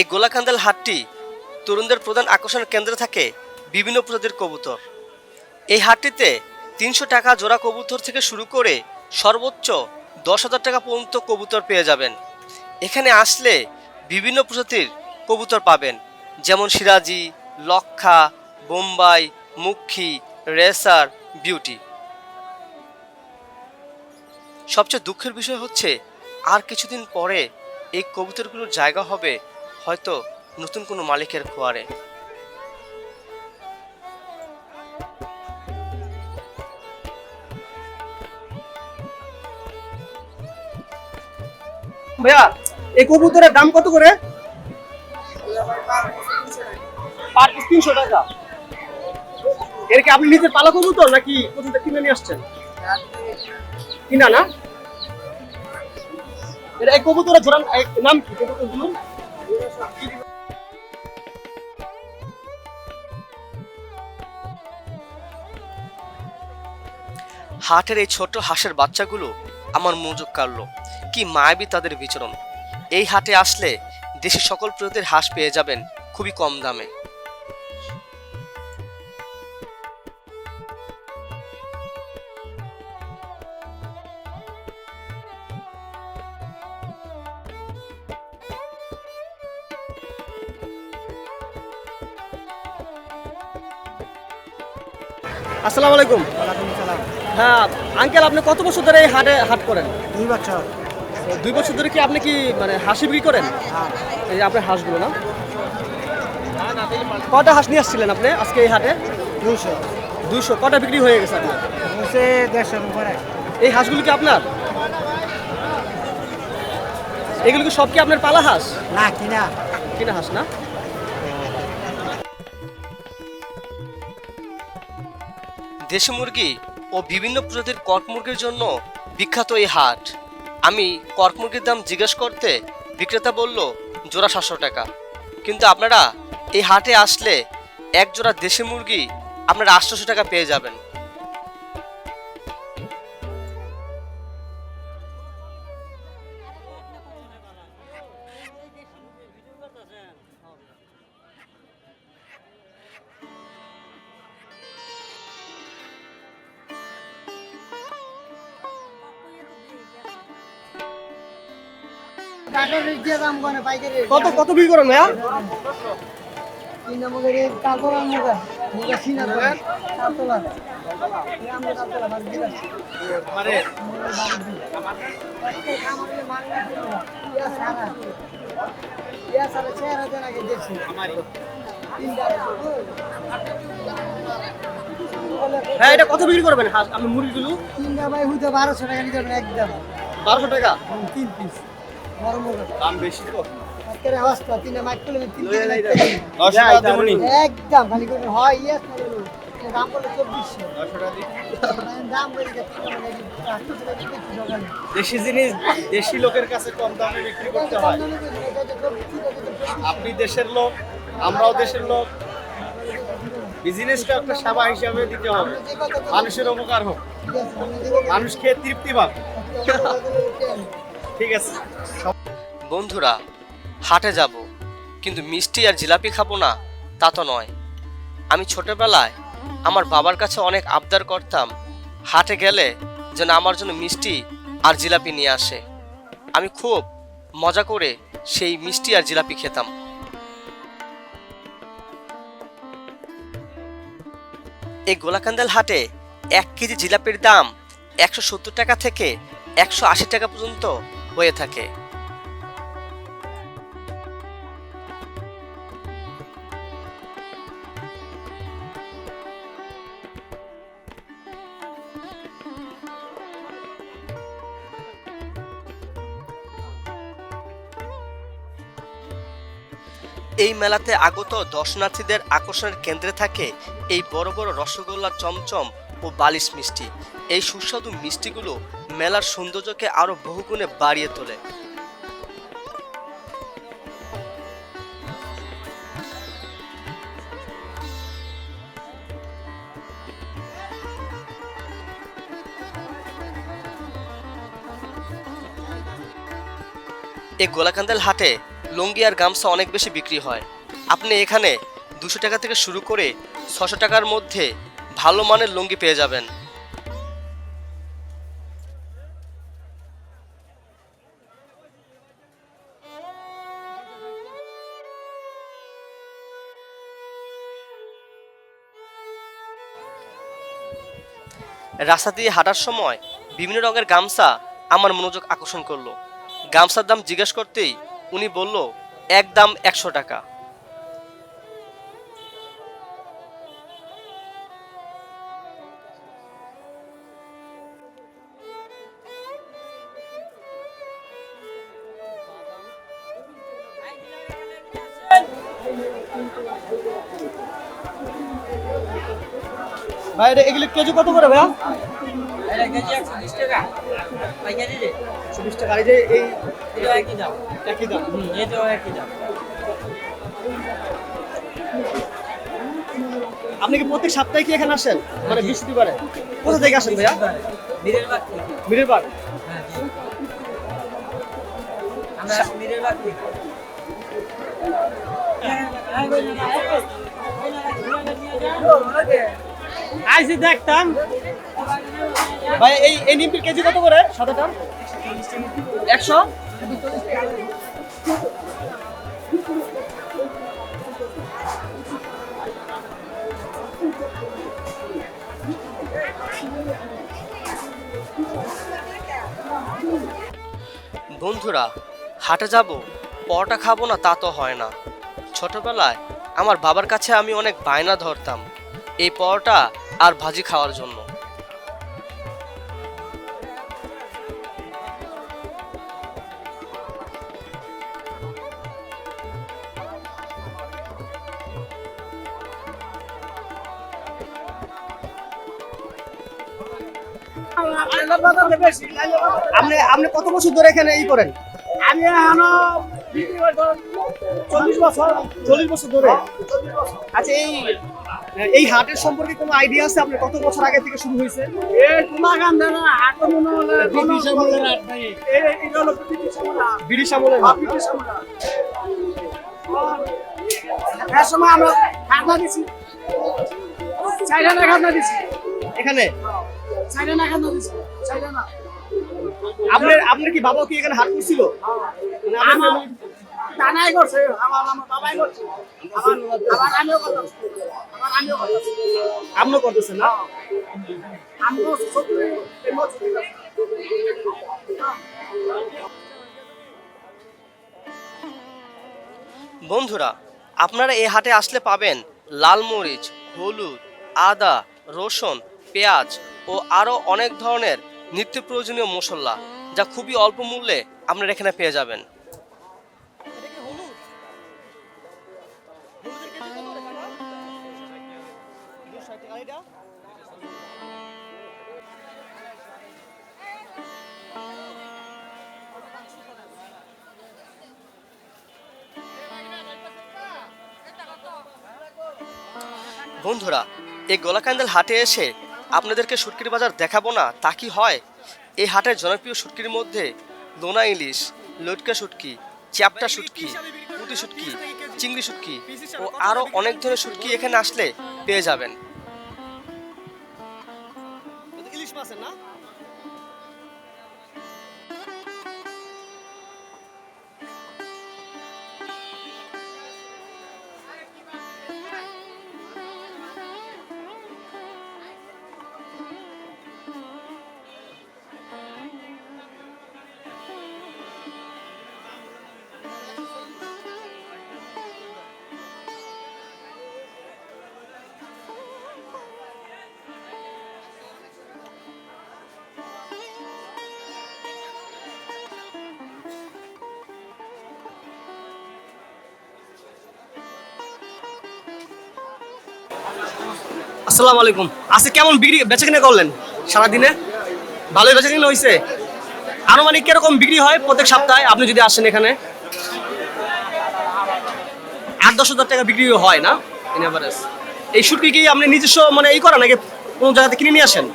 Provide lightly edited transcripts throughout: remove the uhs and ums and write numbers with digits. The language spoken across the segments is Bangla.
এই গোলাকান্দাল হাটটি তরুণদের প্রধান আকর্ষণের কেন্দ্রে থাকে বিভিন্ন প্রজাতির কবুতর। এই হাটটিতে ৩০০ টাকা জোড়া কবুতর থেকে শুরু করে সর্বোচ্চ ১০,০০০ টাকা পর্যন্ত কবুতর পেয়ে যাবেন। এখানে আসলে বিভিন্ন প্রজাতির কবুতর পাবেন, যেমন সিরাজি, লক্ষা, বোম্বাই, মুখী, রেসার, বিউটি। সবচেয়ে দুঃখের বিষয় হচ্ছে আর কিছুদিন পরে এই কবুতরগুলোর জায়গা হবে হয়তো নতুন কোনো মালিকের খোয়ারে। ভাইয়া, এই কবুতরের দাম কত করে? পার পিস ৩০০ টাকা। এর কি আপনি নিজের পালা কবুতর নাকি কোথা থেকে কিনে নিয়ে আসছেন? কিনা না? এই কবুতরের জোড়ার নাম কি কবুতরগুলো? হাটের এই ছোট হাঁসের বাচ্চাগুলো আমার মনোযোগ কাড়লো। কি মায়াবী তাদের বিচরণ! এই হাটে আসলে দেশের সকল প্রজাতির হাঁস পেয়ে যাবেন খুবই কম দামে। আসসালামু আলাইকুম। হ্যাঁ আঙ্কেল, আপনি কত বছর ধরে এই হাট করেন? 2 বছর। 2 বছর ধরে কি আপনি কি মানে হাঁসি বিক্রি করেন? হ্যাঁ। এই যে আপনার হাঁসগুলো না, কটা হাঁস নিয়ে আসছিলেন আপনি আজকে এই হাটে? 200। 200। কটা বিক্রি হয়ে গেছে আপনার? বসে 150 উপরে। এই হাঁসগুলো কি আপনার? এগুলো কি সব কি আপনার পালা হাঁস? না কিনা। কিনা হাঁস না? দেশি মুরগি ও বিভিন্ন প্রজাতির কক মুরগির জন্য বিখ্যাত এই হাট। আমি কক মুরগির দাম জিজ্ঞেস করতে বিক্রেতা বলল জোড়া ৭০০ টাকা। কিন্তু আপনারা এই হাটে আসলে এক জোড়া দেশি মুরগি আপনারা ৮০০ টাকা পেয়ে যাবেন। কত কত বিক্রি করেন ভাইয়া? হ্যাঁ, এটা কত বিক্রি করবেন হাঁস আপনি মুরগিগুলো? 1200 টাকা নিতে পারবেন একদম। 1200 টাকা। 3 পিস। বড় মুরগি। দাম বেশি তো। আজকের অবস্থা 3 মাইক কিলো 3 একদম খালি করে হয় ইয়েস না দাম বলে 2400। 900 টাকা দিই। দাম বলে 800 টাকা দিতে সকালে। দেশি জিনিস দেশি লোকের কাছে কম দামে বিক্রি করতে হয়। আপনি দেশের লোক, আমরাও দেশের লোক। বিজনেসটা একটা সেবা হিসাবে দিতে হবে, মানুষের উপকার হোক, মানুষ খেয়ে তৃপ্তি পাবে। ঠিক আছে। বন্ধুরা, হাটে যাব কিন্তু মিষ্টি আর জিলাপি খাবো না তা তো নয়। আমি ছোটবেলায় আমার বাবার কাছে অনেক আবদার করতাম হাটে গেলে যেন আমার জন্য মিষ্টি আর জিলাপি নিয়ে আসে। আমি খুব মজা করে সেই মিষ্টি আর জিলাপি খেতাম। এই গোলাকান্দাল হাটে 1 কেজি জিলাপির দাম 170 টাকা থেকে 180 টাকা পর্যন্ত হয়ে থাকে। এই মেলাতে আগত দর্শনার্থীদের আকর্ষণের কেন্দ্রে থাকে এই বড় বড় রসগোল্লা, চমচম ও বালিশ মিষ্টি। এই সুস্বাদু মিষ্টিগুলো মেলার সৌন্দর্যকে আরো বহুগুণে বাড়িয়ে তোলে। এই গোলাকান্দাল হাটে লুঙ্গি আর গামছা অনেক বেশি বিক্রি হয়। আপনি এখানে 200 টাকা থেকে শুরু করে 600 টাকার মধ্যে ভালো মানের লুঙ্গি পেয়ে যাবেন। রাস্তা দিয়ে হাঁটার সময় বিভিন্ন রঙের গামছা আমার মনোযোগ আকর্ষণ করলো। গামছার দাম জিজ্ঞেস করতেই উনি বলল এক দাম 100 টাকা। ভাই এগুলো কেজি কত করে ভাইয়া? এটা কেজি 120 টাকা পাইকারি রে 120 টাকা। আর এই যে এই এটা একই দাম। একই দাম। এটাও একই দাম। আপনি কি প্রত্যেক সপ্তাহে কি এখানে আসেন? মানে বৃহস্পতিবারে? কোথা থেকে আসেন ভাইয়া? মিরের বাগ থেকে। মিরের বাগ। হ্যাঁ জি। আমরা মিরের বাগ থেকে। আইসি দেখতাম। ভাই এই নিমকির কেজি কত করে সাদাটা? 100। বন্ধুরা, হাটে যাব, পরোটা খাবো না তা তো হয় না। ছোটবেলায় আমার বাবার কাছে আমি অনেক বায়না ধরতাম এই পরোটা আর ভাজি খাওয়ার জন্য। আপনি আপনি কত বছর ধরে এখানে এই করেন? আমি এখনো 40 বছর 40 বছর ধরে। আচ্ছা এই হাটের সম্পর্কে কোনো আইডিয়া আছে আপনার? কত বছর আগে থেকে শুরু হয়েছে? এই কুমাকান দাদা হাট মনে হলে ব্রিটিশ আমলের হাট ভাই। এটা হলো ব্রিটিশ আমলের হাট। ব্রিটিশ আমলের হাট। ব্রিটিশ আমলের হাট। এর সময় আমরা খাজনা দিছি। 4 আনা খাজনা দিছি। এখানে 4 আনা খাজনা দিছি। 4 আনা। আপনার কি বাবা কি এখানে হাট করছিল? মানে আপনার আমার টানাই করছে, আমার বাবাই করছে। আবার আমিও করতেছি। আপনিও করতেছেন না? আমিও সত্যি এই মত বন্ধুরা, আপনারা এই হাটে আসলে পাবেন লাল মরিচ, হলুদ, আদা, রসুন, পেঁয়াজ ও আরও অনেক ধরনের নিত্য প্রয়োজনীয় মশলা, যা খুবই অল্প মূল্যে আপনারা এখানে পেয়ে যাবেন। বন্ধুরা, এই গোলাকান্দাল হাটে এসে আপনাদেরকে শুটকির বাজার দেখাবো না তা কি হয়? এই হাটের জনপ্রিয় শুটকির মধ্যে লোনা ইলিশ, লটকা শুটকি, চ্যাপটা শুটকি, পুঁটি শুটকি, চিংড়ি শুটকি ও আরও অনেক ধরনের শুটকি এখানে আসলে পেয়ে যাবেন। ইলিশ মাছের না? আসসালামু আলাইকুম। আজকে কেমন বিক্রি বেচাকেনা করলেন সারাদিনে? ভালোই বেচাকেনা হয়েছে? আনুমানিক কিরকম বিক্রি হয় প্রত্যেক সপ্তাহে আপনি যদি আসেন এখানে? 8-10 হাজার টাকা বিক্রি হয় না ইন এভারেজ? এই শুটকি কি আপনি নিজস্ব মানে এই করেন নাকি কোনো জায়গাতে কিনে নিয়ে আসেন?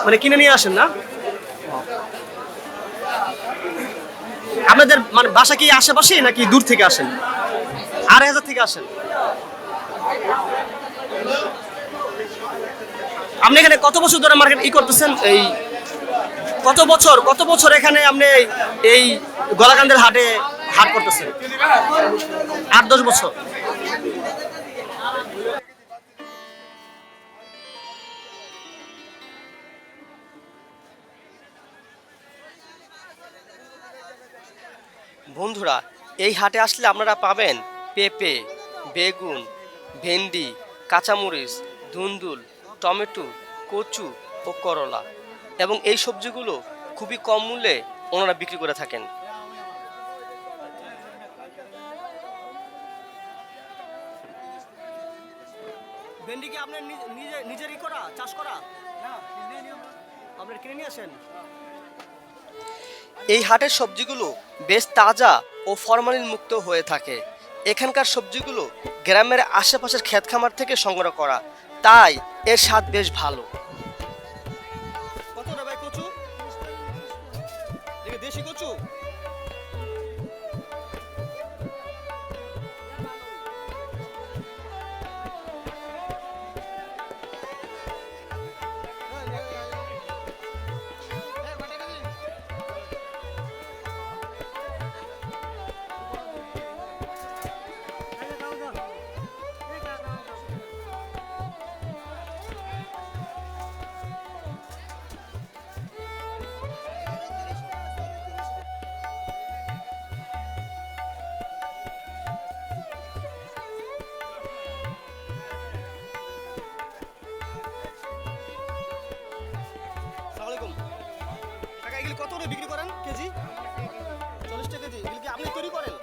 মানে কিনে নিয়ে আসেন না? আপনাদের মানে বাসা কি আশেপাশে নাকি দূর থেকে আসেন? 2,500 থেকে আসেন। আপনি এখানে কত বছর ধরে মার্কেট করতেছেন? এই কত বছর এখানে আপনি এই গলাকান্দের হাটে হাট করতেছেন? 8-10 বছর। বন্ধুরা, এই হাটে আসলে আপনারা পাবেন পেঁপে, বেগুন, ভেন্ডি, কাঁচামরিচ, ধুন্দুল, টমেটো, কচু ও করলা, এবং এই সবজিগুলো খুবই কম মূল্যে ওনারা বিক্রি করে থাকেন। ভেন্ডি কি আপনার নিজেরই করা, চাষ করা? আপনার কিনে নিয়ে আসেন? এই হাটের সবজিগুলো বেশ তাজা ও ফরমালিন মুক্ত হয়ে থাকে। এখানকার সবজিগুলো গ্রামের আশেপাশের ক্ষেত খামার থেকে সংগ্রহ করা, তাই এর স্বাদ বেশ ভালো। কত রে ভাই কচু? দেখে দেশি কচু। আসসালামু আলাইকুম। টাকা এগুলি কত করে বিক্রি করেন কেজি? 40 টাকা কেজি। এগুলি কি আপনি তৈরি করেন?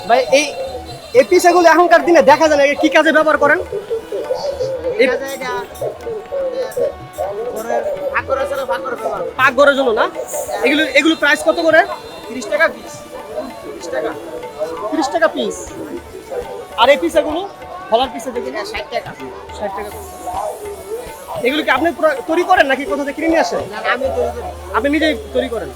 ভাই এই পিসাগুলো এখনকার দিনে দেখা যায় না, কি কাজে ব্যবহার করেন? পাকঘরের জন্য না? এগুলো প্রাইস কত করে? 30 টাকা পিস। 30 টাকা পিস। আর এই পিসাগুলো ফলার পিসা দেখি 60 টাকা। 60 টাকা পিস। এগুলো কি আপনি তৈরি করেন নাকি কোথা থেকে কিনে নিয়ে আসেন? আমি তৈরি করি। আপনি নিজেই তৈরি করেন?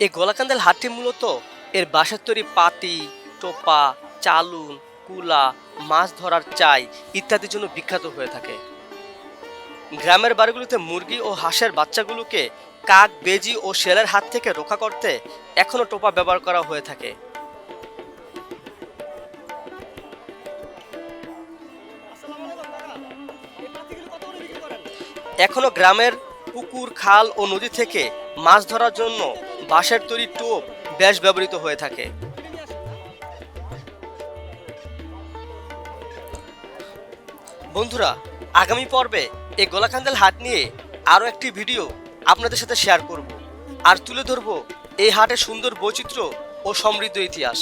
এই গোলাকান্দাল হাটটি মূলত এর বাঁশের তৈরি পাতি, টোপা, চালুন, কুলা, মাছ ধরার চাই ইত্যাদির জন্য বিখ্যাত হয়ে থাকে। গ্রামের বাড়িগুলোতে মুরগি ও হাঁসের বাচ্চাগুলোকে কাক, বেজি ও শেলের হাত থেকে রক্ষা করতে এখনো টোপা ব্যবহার করা হয়ে থাকে। এখনো গ্রামের পুকুর, খাল ও নদী থেকে মাছ ধরার জন্য বাঁশের তৈরি টোপ বেশ ব্যবহৃত হয়ে থাকে। বন্ধুরা, আগামী পর্বে এই গোলাকান্দাল হাট নিয়ে আরও একটি ভিডিও আপনাদের সাথে শেয়ার করব আর তুলে ধরব এই হাটের সুন্দর বৈচিত্র্য ও সমৃদ্ধ ইতিহাস।